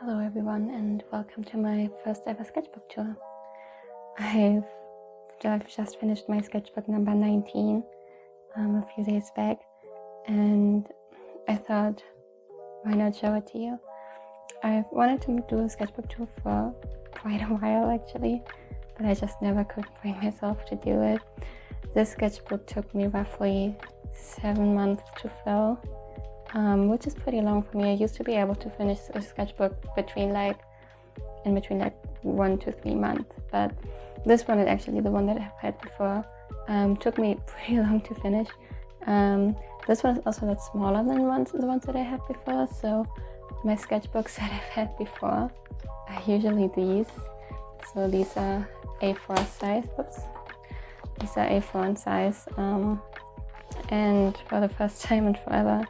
Hello everyone and welcome to my first ever sketchbook tour. I've just finished my sketchbook number 19 a few days back, and I thought, why not show it to you? I've wanted to do a sketchbook tour for quite a while actually, but I just never could bring myself to do it. This sketchbook took me roughly 7 months to fill, which is pretty long for me. I used to be able to finish a sketchbook in between 1 to 3 months, but this one is actually the one that I've had before. Took me pretty long to finish. This one is also a lot smaller than the ones that I had before, so my sketchbooks that I've had before are usually these. So these are A4 size. These are A4 in size, and for the first time in forever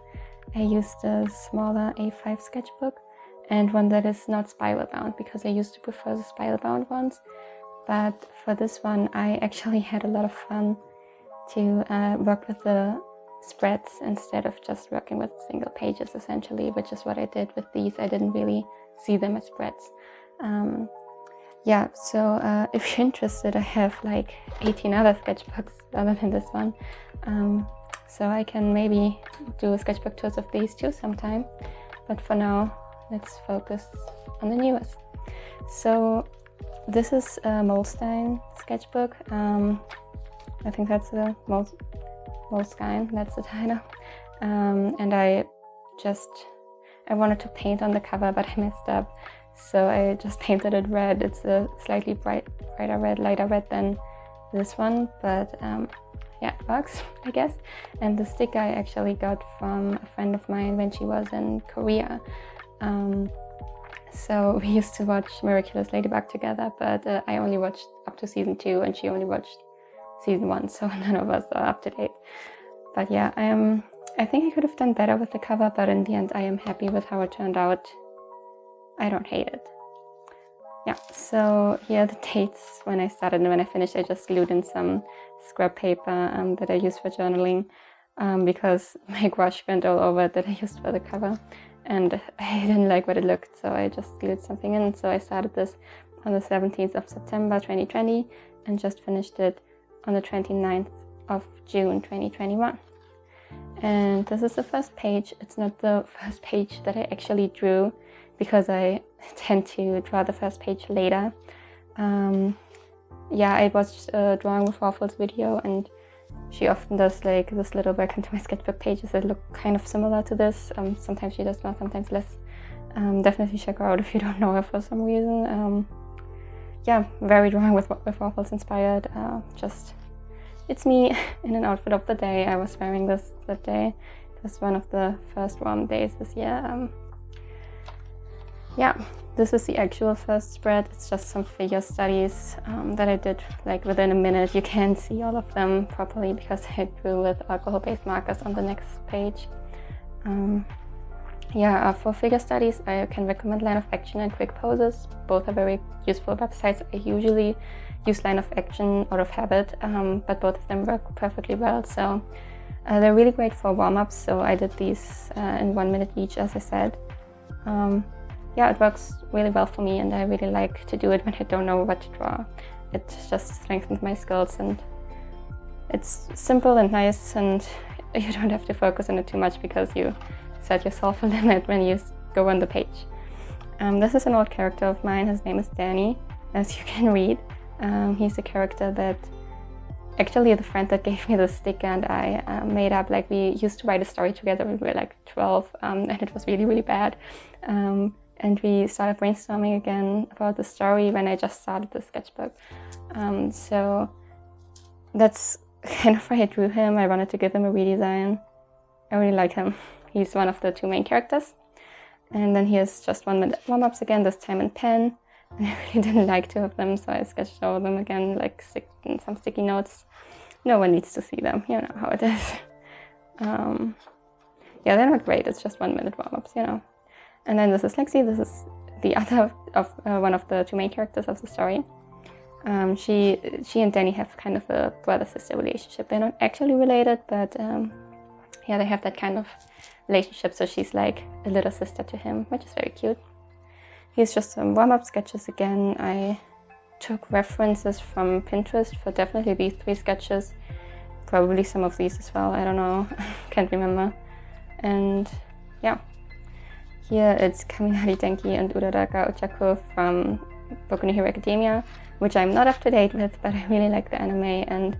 I used a smaller A5 sketchbook and one that is not spiral bound, because I used to prefer the spiral bound ones. But for this one I actually had a lot of fun to work with the spreads instead of just working with single pages essentially, which is what I did with these. I didn't really see them as spreads. So if you're interested, I have like 18 other sketchbooks other than this one. So I can maybe do sketchbook tours of these too sometime. But for now, let's focus on the newest. So this is a Moleskine sketchbook. I think that's the Moleskine, that's the title. And I wanted to paint on the cover, but I messed up. So I just painted it red. It's a slightly brighter red, lighter red than this one, but it works, I guess. And the sticker I actually got from a friend of mine when she was in Korea. So we used to watch Miraculous Ladybug together, but I only watched up to season 2 and she only watched season 1, so none of us are up to date. But yeah, I think I could have done better with the cover, but in the end I am happy with how it turned out. I don't hate it. Yeah, so here are the dates when I started and when I finished. I just glued in some scrap paper that I used for journaling, because my gouache went all over it that I used for the cover and I didn't like what it looked, so I just glued something in. So I started this on the 17th of September 2020 and just finished it on the 29th of June 2021. And this is the first page. It's not the first page that I actually drew, because I tend to draw the first page later. I watched a Drawing with Waffles video, and she often does like this little welcome to my sketchbook pages that look kind of similar to this. Sometimes she does more, sometimes less. Definitely check her out if you don't know her for some reason. Very Drawing with Waffles inspired. It's me in an outfit of the day. I was wearing this that day. It was one of the first warm days this year. This is the actual first spread. It's just some figure studies that I did like within a minute. You can't see all of them properly because I drew with alcohol-based markers on the next page. For figure studies, I can recommend Line of Action and Quick Poses. Both are very useful websites. I usually use Line of Action out of habit, but both of them work perfectly well. So they're really great for warm-ups. So I did these in 1 minute each, as I said. It works really well for me, and I really like to do it when I don't know what to draw. It just strengthens my skills, and it's simple and nice, and you don't have to focus on it too much because you set yourself a limit when you go on the page. This is an old character of mine. His name is Danny, as you can read. He's a character that actually the friend that gave me the sticker and I made up. Like, we used to write a story together when we were like 12, and it was really, really bad. And we started brainstorming again about the story when I just started the sketchbook. So that's kind of why I drew him. I wanted to give him a redesign. I really like him. He's one of the 2 main characters. And then here's just 1 minute warm-ups again, this time in pen. And I really didn't like 2 of them, so I sketched over them again, like some sticky notes. No one needs to see them, you know how it is. They're not great, it's just 1 minute warm-ups, you know. And then this is Lexi. This is the other of one of the 2 main characters of the story. She and Danny have kind of a brother-sister relationship. They're not actually related, but they have that kind of relationship. So she's like a little sister to him, which is very cute. Here's just some warm-up sketches again. I took references from Pinterest for definitely these 3 sketches. Probably some of these as well, I don't know, can't remember. And yeah, here it's Kaminari Denki and Uraraka Ochaku from Boku no Hero Academia, which I'm not up to date with, but I really like the anime, and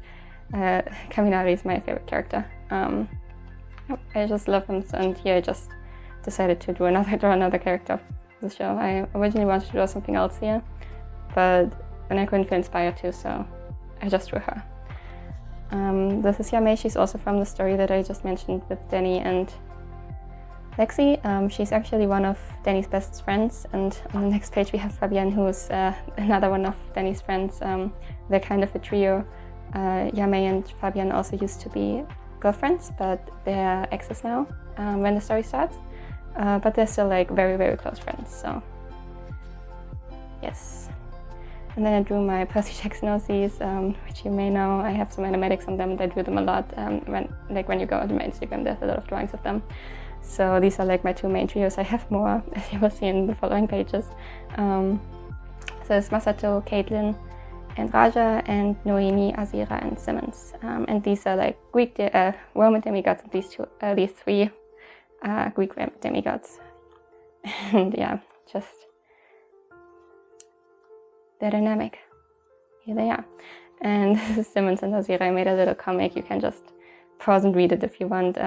Kaminari is my favorite character. I just love him, and here I just decided to draw another character of the show. I originally wanted to draw something else here, but then I couldn't feel inspired to, so I just drew her. This is Yame. She's also from the story that I just mentioned with Danny and Lexi. She's actually one of Danny's best friends, and on the next page we have Fabienne, who's another one of Danny's friends. They're kind of a trio. Yame and Fabienne also used to be girlfriends, but they're exes now when the story starts. But they're still like very, very close friends, so yes. And then I drew my Percy Jackson OCs, which you may know. I have some animatics on them, and I drew them a lot. When you go onto my Instagram, there's a lot of drawings of them. So these are like my 2 main trios. I have more, as you will see in the following pages. So it's Masato, Caitlin, and Raja, and Noemi, Azira, and Simmons. And these are like Greek Roman demigods, and these 3 Greek demigods. And yeah, just they're dynamic. Here they are. And this is Simmons and Azira. I made a little comic. You can just pause and read it if you want.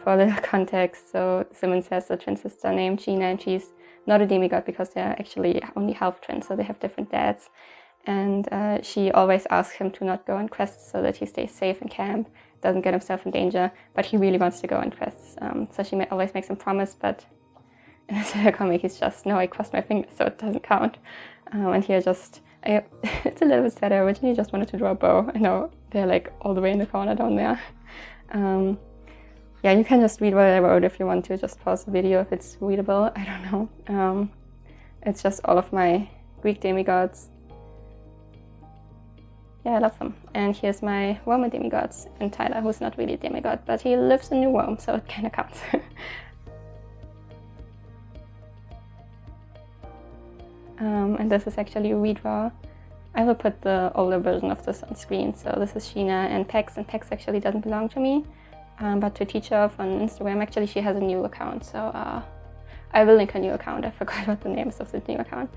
For a little context, so Simmons has a twin sister named Gina, and she's not a demigod because they're actually only half twins, so they have different dads. And she always asks him to not go on quests so that he stays safe in camp, doesn't get himself in danger, but he really wants to go on quests. So she always makes him promise, but in this little comic he's just, no, I crossed my fingers, so it doesn't count. And here it's a little bit sad. I originally just wanted to draw a bow. I know they're like all the way in the corner down there. Yeah, you can just read what I wrote if you want to. Just pause the video if it's readable. I don't know. It's just all of my Greek demigods. Yeah, I love them. And here's my Roman demigods, and Tyler, who's not really a demigod, but he lives in New Rome, so it kind of counts. And this is actually a redraw. I will put the older version of this on screen. So this is Sheena and Pex actually doesn't belong to me. But to teach her off on Instagram, actually she has a new account, so I will link her new account. I forgot what the names of the new account.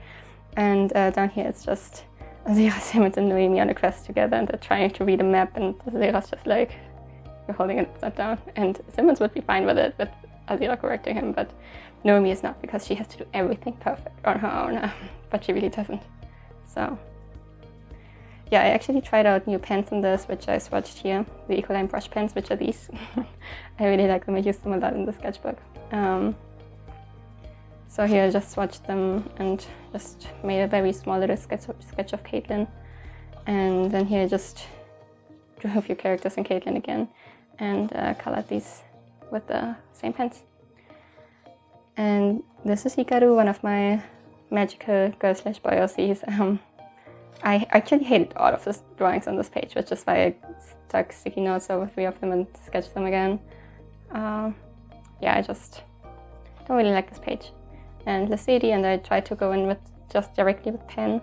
And down here it's just Azira, Simmons, and Noemi on a quest together, and they're trying to read a map, and Azira's just like, you're holding it upside down. And Simmons would be fine with it, with Azira correcting him, but Noemi is not, because she has to do everything perfect on her own, but she really doesn't. So yeah, I actually tried out new pens in this, which I swatched here, the Ecoline brush pens, which are these. I really like them. I use them a lot in the sketchbook. So here I just swatched them and just made a very small little sketch of Caitlin. And then here I just drew a few characters in Caitlin again and colored these with the same pens. And this is Hikaru, one of my magical girl/boy OCs. I actually hated all of the drawings on this page, which is why I stuck sticky notes over 3 of them and sketched them again. Yeah, I just don't really like this page. And Lasidi, and I tried to go in with just directly with pen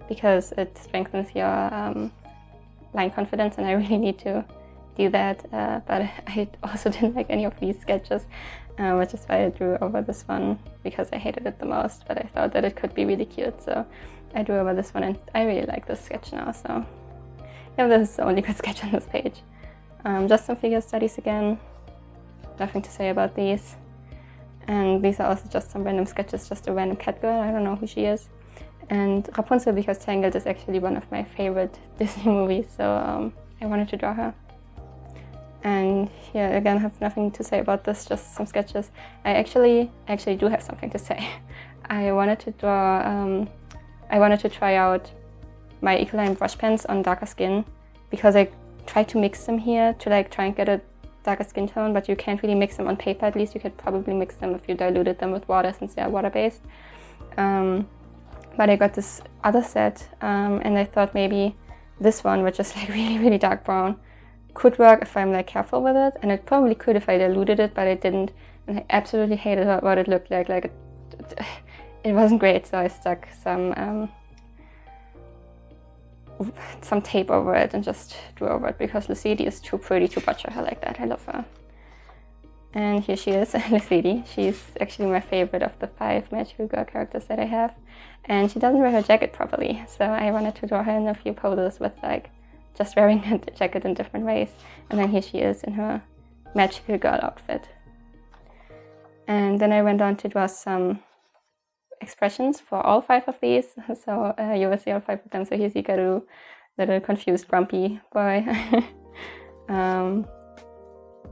because it strengthens your line confidence, and I really need to do that. But I also didn't like any of these sketches, which is why I drew over this one, because I hated it the most, but I thought that it could be really cute, so I drew over this one, and I really like this sketch now, so yeah, this is the only good sketch on this page. Just some figure studies again, nothing to say about these. And these are also just some random sketches, just a random cat girl, I don't know who she is. And Rapunzel, because Tangled is actually one of my favorite Disney movies, so I wanted to draw her. And here again, I have nothing to say about this, just some sketches. I actually do have something to say. I wanted to try out my Ecoline brush pens on darker skin, because I tried to mix them here to like try and get a darker skin tone, but you can't really mix them on paper. At least you could probably mix them if you diluted them with water, since they are water-based. But I got this other set, and I thought maybe this one, which is like really, really dark brown, could work if I'm like careful with it, and it probably could if I diluted it, but I didn't, and I absolutely hated what it looked like. Like it wasn't great, so I stuck some tape over it and just drew over it because Lucidity is too pretty to butcher her like that. I love her. And here she is, Lucidity. She's actually my favorite of the 5 Magical Girl characters that I have. And she doesn't wear her jacket properly, so I wanted to draw her in a few poses with like just wearing her jacket in different ways. And then here she is in her Magical Girl outfit. And then I went on to draw some expressions for all 5 of these. So you will see all 5 of them. So here's Hikaru, little confused grumpy boy. And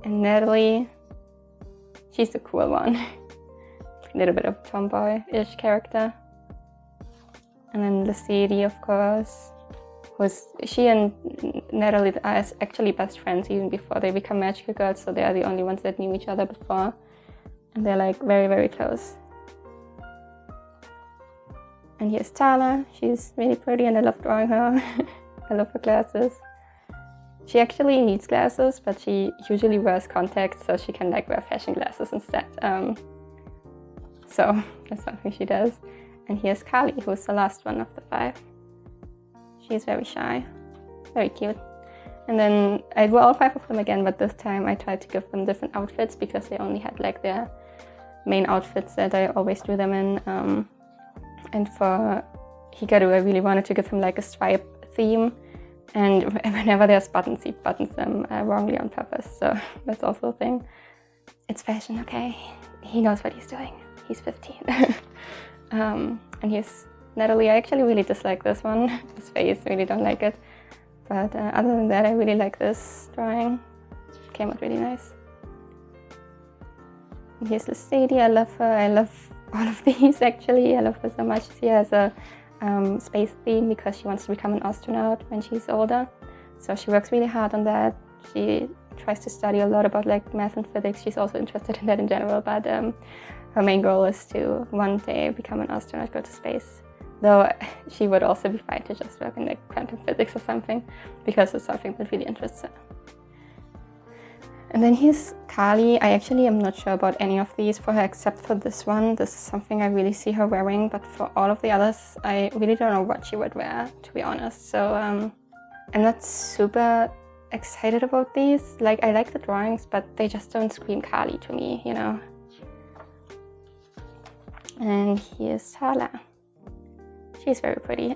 Natalie, she's the cool one. A little bit of tomboy-ish character. And then Lucidity, of course. She and Natalie are actually best friends even before they become Magical Girls, so they are the only ones that knew each other before. And they're like very, very close. And here's Tala. She's really pretty and I love drawing her. I love her glasses. She actually needs glasses, but she usually wears contacts, so she can like wear fashion glasses instead. So that's something she does. And here's Kali, who's the last one of the 5. She's very shy, very cute. And then I drew all 5 of them again, but this time I tried to give them different outfits because they only had like their main outfits that I always do them in. And for Hikaru, I really wanted to give him like a stripe theme. And whenever there's buttons, he buttons them wrongly on purpose. So that's also a thing. It's fashion, okay? He knows what he's doing. He's 15. And here's Natalie. I actually really dislike this one. His face, really don't like it. But other than that, I really like this drawing. It came out really nice. And here's Lucidity. I love her. I love all of these actually. I love her so much. She has a space theme because she wants to become an astronaut when she's older. So she works really hard on that. She tries to study a lot about like math and physics. She's also interested in that in general, but her main goal is to one day become an astronaut, go to space. Though she would also be fine to just work in like quantum physics or something, because it's something that really interests her. And then here's Kali. I actually am not sure about any of these for her except for this one. This is something I really see her wearing, but for all of the others, I really don't know what she would wear, to be honest. So I'm not super excited about these. Like, I like the drawings, but they just don't scream Kali to me, you know. And here's Tala. She's very pretty.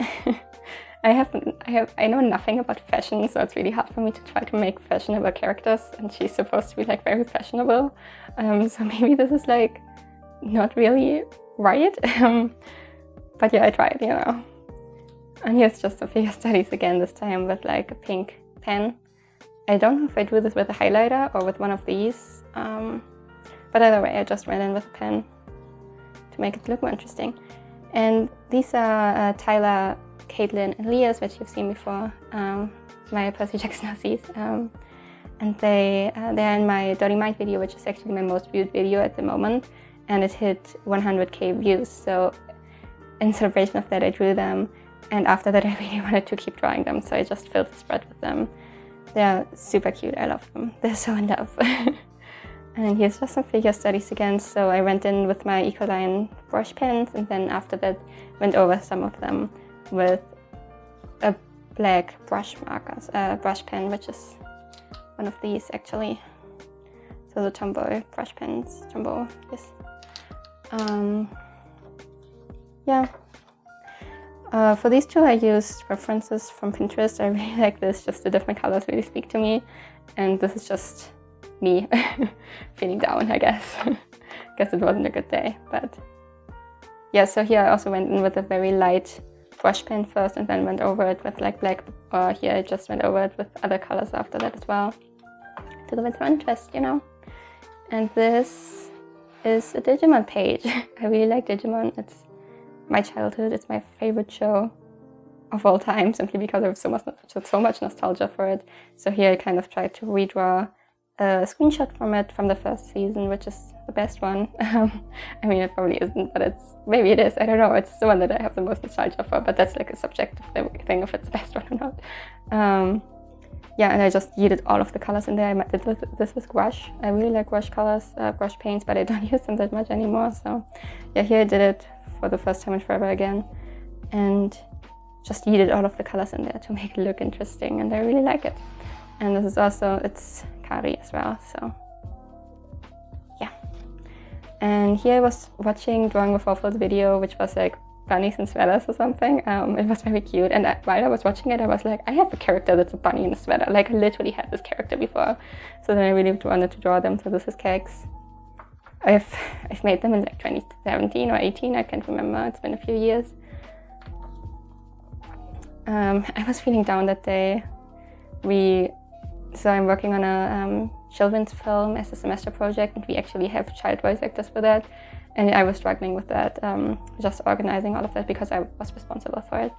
I know nothing about fashion, so it's really hard for me to try to make fashionable characters, and she's supposed to be like very fashionable. So maybe this is like not really right. But yeah, I tried, you know. And here's just a figure studies again, this time with like a pink pen. I don't know if I drew this with a highlighter or with one of these. But either way, I just ran in with a pen to make it look more interesting. And these are Tyler, Caitlin, and Leah's, which you've seen before, my Percy Jackson Aussies. And they're in my Dirty Mind video, which is actually my most viewed video at the moment. And it hit 100k views. So in celebration of that, I drew them. And after that, I really wanted to keep drawing them. So I just filled the spread with them. They're super cute. I love them. They're so in love. And here's just some figure studies again. So I went in with my Ecoline brush pens, and then after that went over some of them with a black brush pen, which is one of these actually. So the Tombow brush pens, Tombow, yes. Yeah. For these two, I used references from Pinterest. I really like this, just the different colors really speak to me. And this is just me feeling down, I guess. Guess it wasn't a good day, but yeah, so here I also went in with a very light brush pen first and then went over it with like black, or here I just went over it with other colors after that as well, to give it some interest, you know. And this is a Digimon page. I really like Digimon. It's my childhood. It's my favorite show of all time, simply because I have so much nostalgia for it. So here I kind of tried to redraw a screenshot from it from the first season, which is the best one. I mean, it probably isn't, but maybe it is. I don't know. It's the one that I have the most nostalgia for, but that's like a subjective thing if it's the best one or not. yeah, and I just yeeted all of the colors in there. I did this with gouache. I really like gouache colors, gouache paints, but I don't use them that much anymore. So yeah, here I did it for the first time in forever again, and just yeeted all of the colors in there to make it look interesting, and I really like it. And this is also, it's Kari as well, so yeah. And here I was watching Drawing with Waffles video, which was like bunnies and sweaters or something. It was very cute, and while I was watching it, I was like, I have a character that's a bunny in a sweater. Like, I literally had this character before, so then I really wanted to draw them. So this is Cakes. I've made them in like 2017 or 18, I can't remember. It's been a few years. I was feeling down that day. So I'm working on a children's film as a semester project, and we actually have child voice actors for that. And I was struggling with that, just organizing all of that because I was responsible for it.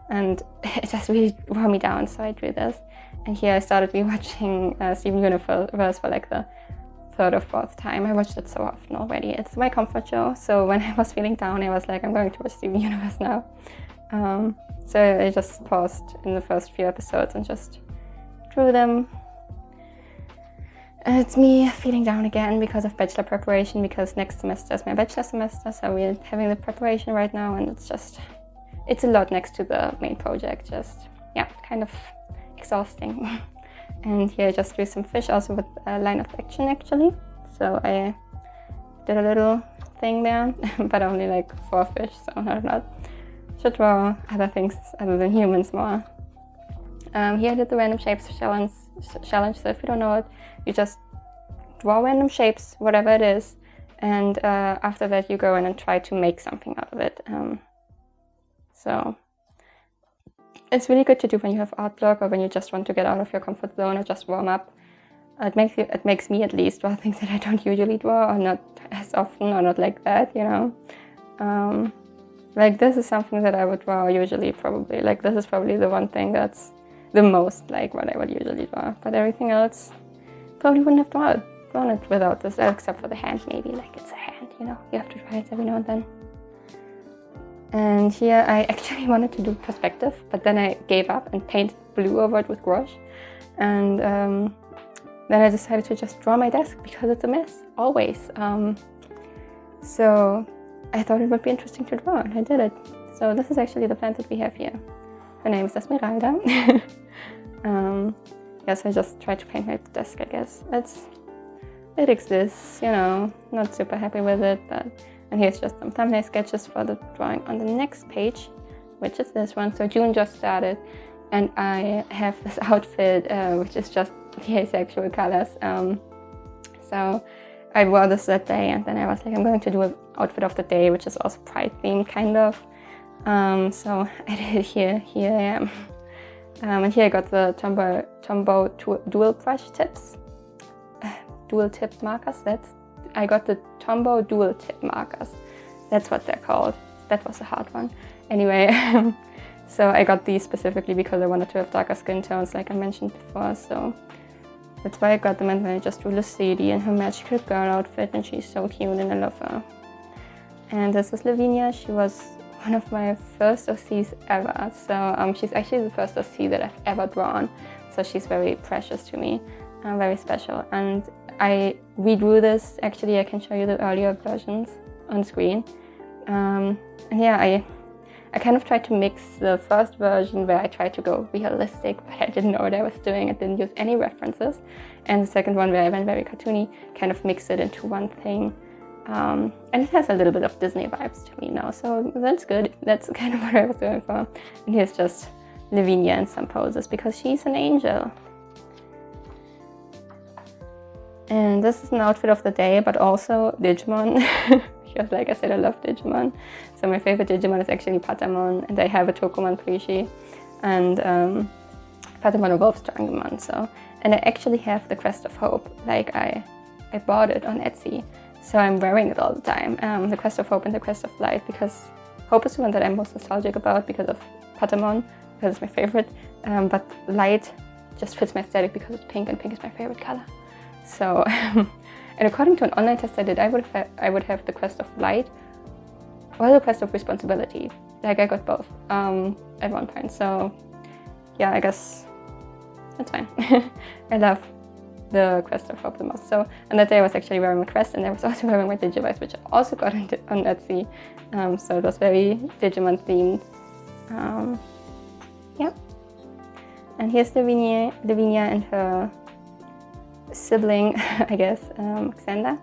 And it just really wore me down, so I drew this. And here I started rewatching Steven Universe for like the third or fourth time. I watched it so often already. It's my comfort show. So when I was feeling down, I was like, I'm going to watch Steven Universe now. So I just paused in the first few episodes and just drew them. And it's me feeling down again because of bachelor preparation, because next semester is my bachelor semester, so we're having the preparation right now, and it's a lot next to the main project, just, yeah, kind of exhausting. And here I just drew some fish also with a line of action actually. So I did a little thing there, but only like 4 fish, so not a lot. Should draw other things other than humans more. Here I did the random shapes challenge, so if you don't know it, you just draw random shapes, whatever it is, and after that you go in and try to make something out of it. So it's really good to do when you have art block, or when you just want to get out of your comfort zone or just warm up. It makes me at least draw things that I don't usually draw, or not as often, or not like that, you know. Like this is something that I would draw usually, probably. Like this is probably the one thing that's the most like what I would usually draw, but everything else probably wouldn't have drawn it without this, except for the hand maybe, like it's a hand, you know, you have to try it every now and then. And here I actually wanted to do perspective, but then I gave up and painted blue over it with gouache. And then I decided to just draw my desk because it's a mess, always. So I thought it would be interesting to draw, and I did it. So this is actually the plant that we have here. Her name is Esmeralda. Yes, I just tried to paint my desk, I guess. It exists, you know, not super happy with it, but, and here's just some thumbnail sketches for the drawing on the next page, which is this one. So June just started, and I have this outfit, which is just the asexual colors. So I wore this that day, and then I was like, I'm going to do an outfit of the day, which is also pride themed, kind of. So I did it here I am. And here I got the Tombow dual brush tips, dual tip markers. I got the Tombow dual tip markers. That's what they're called. That was a hard one. Anyway, so I got these specifically because I wanted to have darker skin tones, like I mentioned before. So that's why I got them. And then I just drew Lucidity in her magical girl outfit, and she's so cute and I love her. And this is Lavinia. She was one of my first OCs ever. So she's actually the first OC that I've ever drawn. So she's very precious to me, very special. And I redrew this. Actually, I can show you the earlier versions on screen. And yeah, I kind of tried to mix the first version where I tried to go realistic, but I didn't know what I was doing. I didn't use any references. And the second one where I went very cartoony, kind of mixed it into one thing. And it has a little bit of Disney vibes to me now, so that's good. That's kind of what I was doing for. And here's just Lavinia in some poses because she's an angel. And this is an outfit of the day, but also Digimon. Because like I said, I love Digimon. So my favorite Digimon is actually Patamon, and I have a Tokomon plushie. And Patamon evolves Dragonmon, so. And I actually have the Crest of Hope. Like I bought it on Etsy. So I'm wearing it all the time, the Crest of Hope and the Crest of Light, because Hope is the one that I'm most nostalgic about because of Patamon, because it's my favorite, but Light just fits my aesthetic because it's pink, and pink is my favorite color. So, and according to an online test I did, I would have the Crest of Light or the Crest of Responsibility. Like I got both at one point. So yeah, I guess That's fine. I love the Quest of Hope the most. So on that day I was actually wearing my Quest, and I was also wearing my Digivice, which I also got on Etsy. So it was very Digimon themed. Yeah. And here's Lavinia and her sibling, I guess, Xander.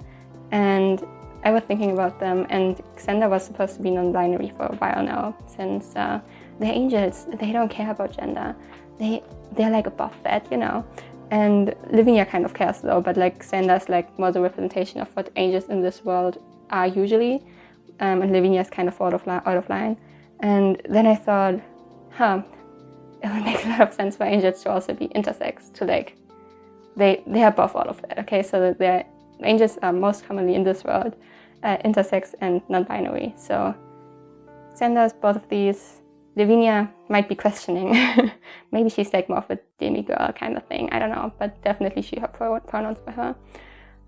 And I was thinking about them, and Xander was supposed to be non-binary for a while now, since they're angels. They don't care about gender. They're like above that, you know. And Lavinia kind of cares though, but like Xander's like more the representation of what angels in this world are usually, and Lavinia's kind of out of line. And then I thought, it would make a lot of sense for angels to also be intersex, to like, they're above all of that, okay? So that angels are most commonly in this world intersex and non-binary. So Xander's both of these. Lavinia might be questioning. Maybe she's like more of a demigirl kind of thing. I don't know, but definitely she, her pronouns for her.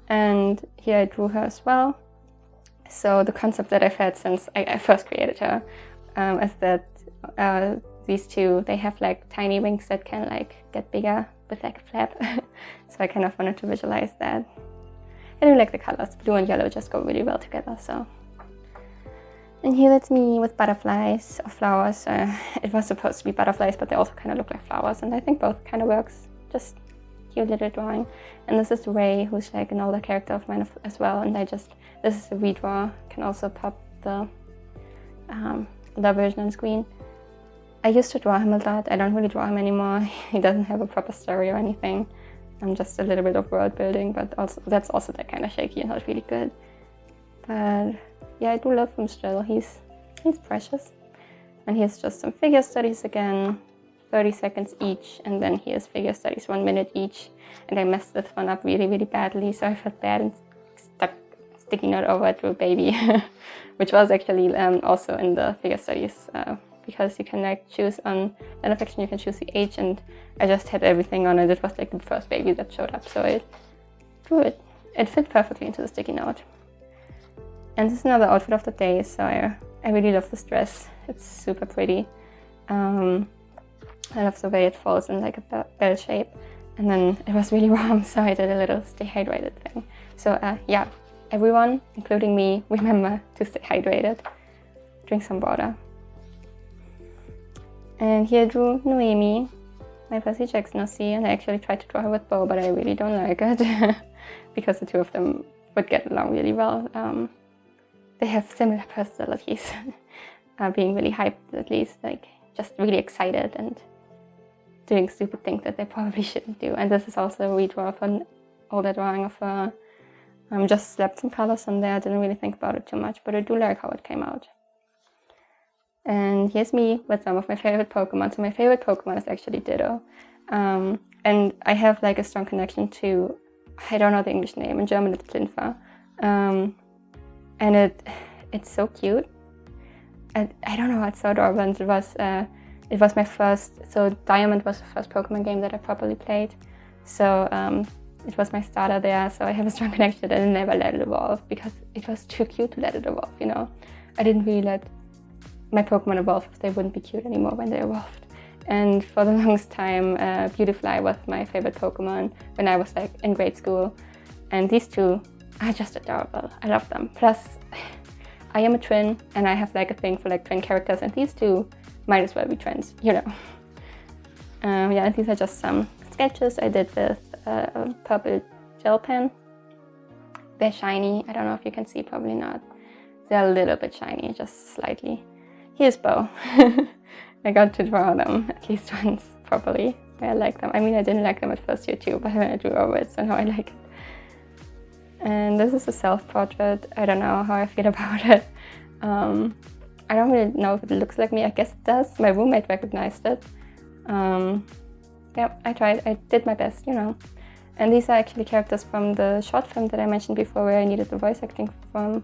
And here I drew her as well. So the concept that I've had since I first created her is that these two, they have like tiny wings that can like get bigger with like a flap. So I kind of wanted to visualize that. I do like the colors. Blue and yellow just go really well together, so. And here that's me with butterflies or flowers. It was supposed to be butterflies, but they also kind of look like flowers, and I think both kind of works. Just cute little drawing. And this is Ray, who's like an older character of mine as well, and this is a redraw. Can also pop the version on screen. I used to draw him a lot. I don't really draw him anymore. He doesn't have a proper story or anything. Just a little bit of world building, but also that's also that kind of shaky and not really good. But yeah, I do love him still. He's precious. And here's just some figure studies again, 30 seconds each, and then here's figure studies 1 minute each. And I messed this one up really, really badly, so I felt bad and stuck sticky note over it to a baby, which was actually also in the figure studies, because you can like choose on affection, you can choose the age, and I just had everything on it. It was like the first baby that showed up, so I drew it. It fit perfectly into the sticky note. And this is another outfit of the day, so I really love this dress. It's super pretty. I love the way it falls in like a bell shape. And then it was really warm, so I did a little stay hydrated thing. So yeah, everyone, including me, remember to stay hydrated. Drink some water. And here I drew Noemi, my Percy Jackson OC, and I actually tried to draw her with Bo, but I really don't like it because the two of them would get along really well. They have similar personalities, being really hyped at least, like just really excited and doing stupid things that they probably shouldn't do. And this is also a redraw of an older drawing of her. Just slapped some colors on there, didn't really think about it too much, but I do like how it came out. And here's me with some of my favorite Pokemon. So my favorite Pokemon is actually Ditto. And I have like a strong connection to, I don't know the English name, in German it's Plinfer. And it's so cute. And I don't know, it's so adorable. And it was my first, so Diamond was the first Pokemon game that I properly played. So it was my starter there, so I have a strong connection and I never let it evolve because it was too cute to let it evolve, you know. I didn't really let my Pokemon evolve if they wouldn't be cute anymore when they evolved. And for the longest time, Beautifly was my favorite Pokemon when I was like in grade school. And these two are just adorable. I love them. Plus, I am a twin and I have like a thing for like twin characters, and these two might as well be twins, you know. Yeah, and these are just some sketches I did with a purple gel pen. They're shiny. I don't know if you can see, probably not. They're a little bit shiny, just slightly. Here's Bo. I got to draw them at least once properly. I like them. I mean, I didn't like them at first year too, but then I drew over it, so now I like it. And this is a self-portrait. I don't know how I feel about it. I don't really know if it looks like me. I guess it does. My roommate recognized it. Yeah, I tried. I did my best, you know. And these are actually characters from the short film that I mentioned before, where I needed the voice acting from,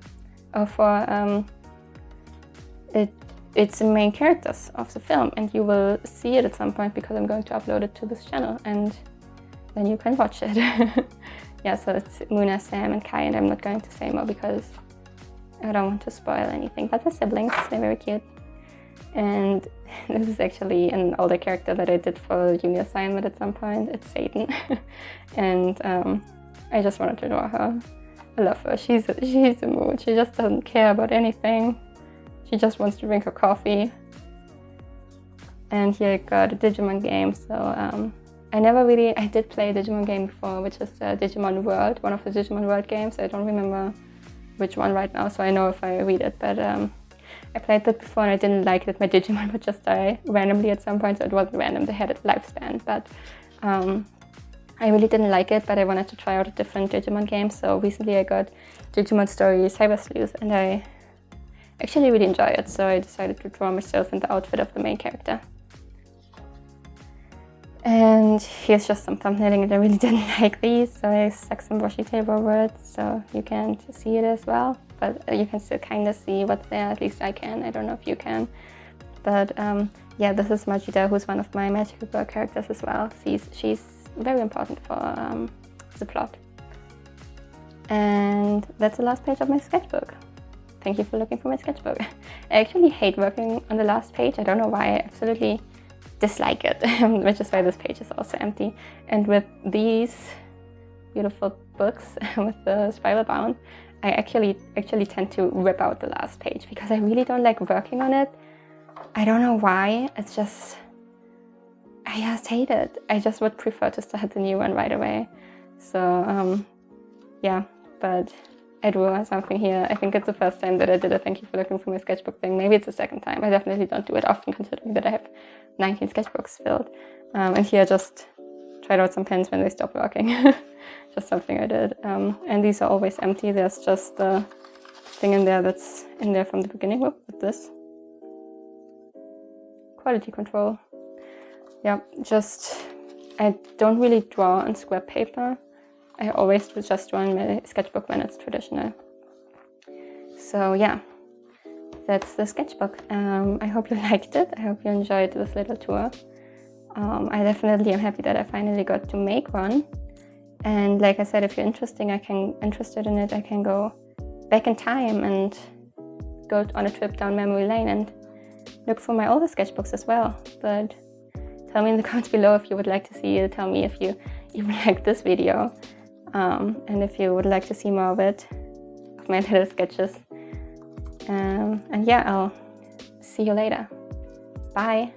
it's the main characters of the film, and you will see it at some point because I'm going to upload it to this channel, and then you can watch it. Yeah, so it's Muna, Sam, and Kai, and I'm not going to say more because I don't want to spoil anything, but they're siblings, they're very cute. And this is actually an older character that I did for a uni assignment at some point. It's Satan. And I just wanted to draw her. I love her. She's a mood. She just doesn't care about anything. She just wants to drink her coffee. And here I got a Digimon game. So I did play a Digimon game before, which is Digimon World, one of the Digimon World games. I don't remember which one right now, so I know if I read it. But I played that before and I didn't like that my Digimon would just die randomly at some point. So it wasn't random, they had a lifespan. But I really didn't like it, but I wanted to try out a different Digimon game. So recently I got Digimon Story Cyber Sleuth and I actually really enjoy it. So I decided to draw myself in the outfit of the main character. And here's just some thumbnailing, and I really didn't like these, so I stuck some washi tape over it so you can't see it as well. But you can still kind of see what's there, at least I can. I don't know if you can. But yeah, this is Majida, who's one of my Magical Girl characters as well. She's very important for the plot. And that's the last page of my sketchbook. Thank you for looking for my sketchbook. I actually hate working on the last page. I don't know why. I absolutely dislike it, which is why this page is also empty. And with these beautiful books with the spiral bound, I actually tend to rip out the last page because I really don't like working on it. I don't know why. I just hate it. I just would prefer to start the new one right away. So yeah, but I drew something here. I think it's the first time that I did a thank you for looking for my sketchbook thing. Maybe it's the second time. I definitely don't do it often, considering that I have 19 sketchbooks filled. And here I just tried out some pens when they stopped working. Just something I did. And these are always empty. There's just the thing in there that's in there from the beginning. Whoop, with this. Quality control. Yeah, I don't really draw on square paper. I always just draw in my sketchbook when it's traditional. So yeah, that's the sketchbook. I hope you liked it. I hope you enjoyed this little tour. I definitely am happy that I finally got to make one. And like I said, if you're interested in it, I can go back in time and go on a trip down memory lane and look for my older sketchbooks as well. But tell me in the comments below if you would like to see it. Tell me if you even like this video. And if you would like to see more of it, of my little sketches. And yeah, I'll see you later. Bye.